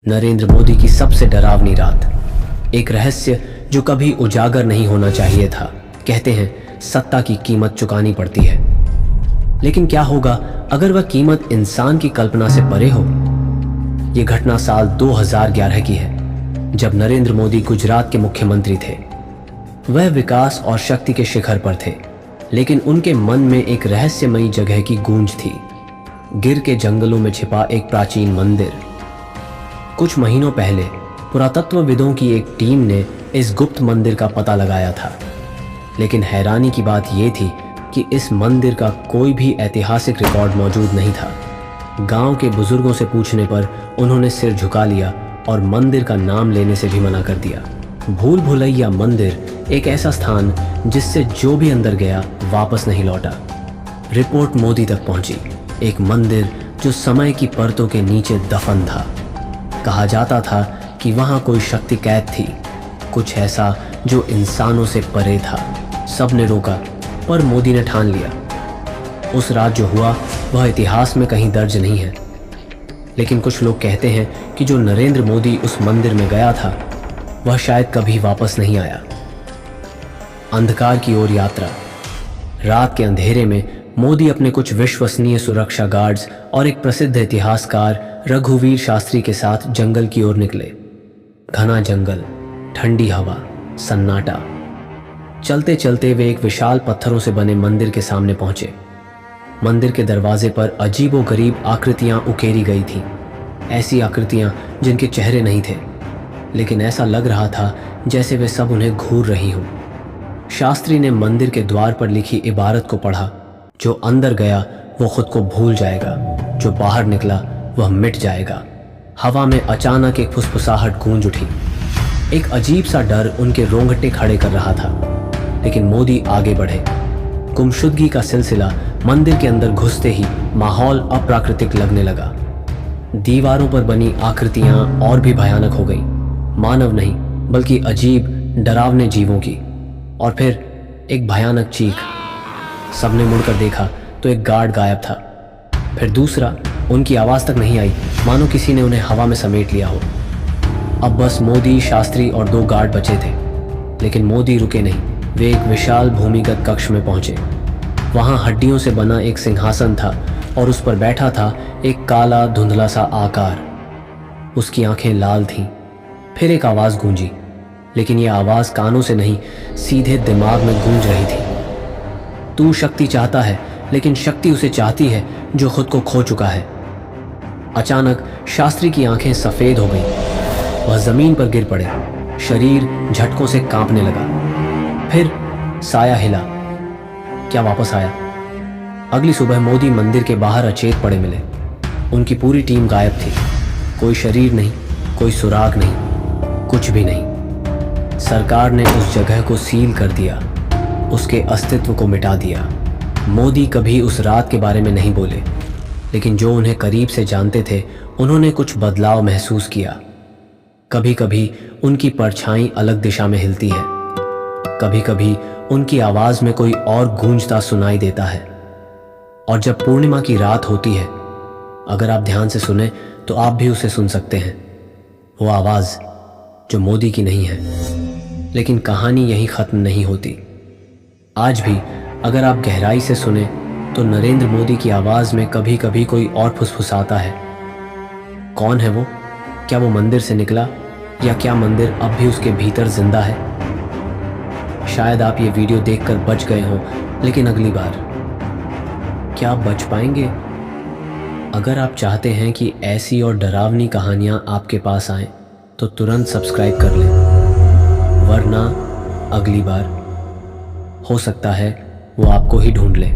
नरेंद्र मोदी की सबसे डरावनी रात, एक रहस्य जो कभी उजागर नहीं होना चाहिए था। कहते हैं सत्ता की कीमत चुकानी पड़ती है, लेकिन क्या होगा अगर वह कीमत इंसान की कल्पना से परे हो। यह घटना साल 2011 की है, जब नरेंद्र मोदी गुजरात के मुख्यमंत्री थे। वह विकास और शक्ति के शिखर पर थे, लेकिन उनके मन में एक रहस्यमयी जगह की गूंज थी। गिर के जंगलों में छिपा एक प्राचीन मंदिर। कुछ महीनों पहले पुरातत्वविदों की एक टीम ने इस गुप्त मंदिर का पता लगाया था, लेकिन हैरानी की बात यह थी कि इस मंदिर का कोई भी ऐतिहासिक रिकॉर्ड मौजूद नहीं था। गांव के बुजुर्गों से पूछने पर उन्होंने सिर झुका लिया और मंदिर का नाम लेने से भी मना कर दिया। भूल भुलैया मंदिर एक ऐसा स्थान जिससे जो भी अंदर गया वापस नहीं लौटा। रिपोर्ट मोदी तक पहुंची, एक मंदिर जो समय की परतों के नीचे दफन था। कहा जाता था कि वहां कोई शक्ति कैद थी, कुछ ऐसा जो इंसानों से परे था। सबने रोका, पर मोदी ने ठान लिया। उस रात जो हुआ वह इतिहास में कहीं दर्ज नहीं है, लेकिन कुछ लोग कहते हैं कि जो नरेंद्र मोदी उस मंदिर में गया था वह शायद कभी वापस नहीं आया। अंधकार की ओर यात्रा। रात के अंधेरे में मोदी अपने कुछ विश्वसनीय सुरक्षा गार्ड्स और एक प्रसिद्ध इतिहासकार रघुवीर शास्त्री के साथ जंगल की ओर निकले। घना जंगल, ठंडी हवा, सन्नाटा। चलते चलते वे एक विशाल पत्थरों से बने मंदिर के सामने पहुंचे। मंदिर के दरवाजे पर अजीबोगरीब आकृतियां उकेरी गई थीं, ऐसी आकृतियां जिनके चेहरे नहीं थे, लेकिन ऐसा लग रहा था जैसे वे सब उन्हें घूर रही हों। शास्त्री ने मंदिर के द्वार पर लिखी इबारत को पढ़ा, जो अंदर गया वो खुद को भूल जाएगा, जो बाहर निकला वह मिट जाएगा। हवा में अचानक एक फुसफुसाहट गूंज उठी। एक अजीब सा डर उनके रोंगटे खड़े कर रहा था, लेकिन मोदी आगे बढ़े। गुमशुदगी का सिलसिला मंदिर के अंदर घुसते ही माहौल अप्राकृतिक लगने लगा। दीवारों पर बनी आकृतियां और भी भयानक हो गईं, मानव नहीं बल्कि अजीब डरावने जीवों की। और फिर एक भयानक चीख। सबने मुड़कर देखा तो एक गार्ड गायब था। फिर दूसरा, उनकी आवाज तक नहीं आई, मानो किसी ने उन्हें हवा में समेट लिया हो। अब बस मोदी, शास्त्री और 2 गार्ड बचे थे, लेकिन मोदी रुके नहीं। वे एक विशाल भूमिगत कक्ष में पहुंचे। वहां हड्डियों से बना एक सिंहासन था और उस पर बैठा था एक काला धुंधला सा आकार। उसकी आंखें लाल थीं। फिर एक आवाज गूंजी, लेकिन यह आवाज कानों से नहीं, सीधे दिमाग में गूंज रही थी। तू शक्ति चाहता है, लेकिन शक्ति उसे चाहती है जो खुद को खो चुका है। अचानक शास्त्री की आंखें सफेद हो गईं। वह जमीन पर गिर पड़े, शरीर झटकों से कांपने लगा। फिर साया हिला। क्या वापस आया? अगली सुबह मोदी मंदिर के बाहर अचेत पड़े मिले। उनकी पूरी टीम गायब थी। कोई शरीर नहीं, कोई सुराग नहीं, कुछ भी नहीं। सरकार ने उस जगह को सील कर दिया, उसके अस्तित्व को मिटा दिया। मोदी कभी उस रात के बारे में नहीं बोले, लेकिन जो उन्हें करीब से जानते थे उन्होंने कुछ बदलाव महसूस किया। कभी कभी उनकी परछाई अलग दिशा में हिलती है, कभी कभी उनकी आवाज में कोई और गूंजता सुनाई देता है। और जब पूर्णिमा की रात होती है, अगर आप ध्यान से सुने तो आप भी उसे सुन सकते हैं। वो आवाज जो मोदी की नहीं है। लेकिन कहानी यहीं खत्म नहीं होती। आज भी अगर आप गहराई से सुने तो नरेंद्र मोदी की आवाज में कभी कभी कोई और फुसफुसाता है। कौन है वो? क्या वो मंदिर से निकला, या क्या मंदिर अब भी उसके भीतर जिंदा है? शायद आप ये वीडियो देखकर बच गए हों, लेकिन अगली बार क्या आप बच पाएंगे? अगर आप चाहते हैं कि ऐसी और डरावनी कहानियां आपके पास आएं, तो तुरंत सब्सक्राइब कर लें, वरना अगली बार हो सकता है वो आपको ही ढूंढ ले।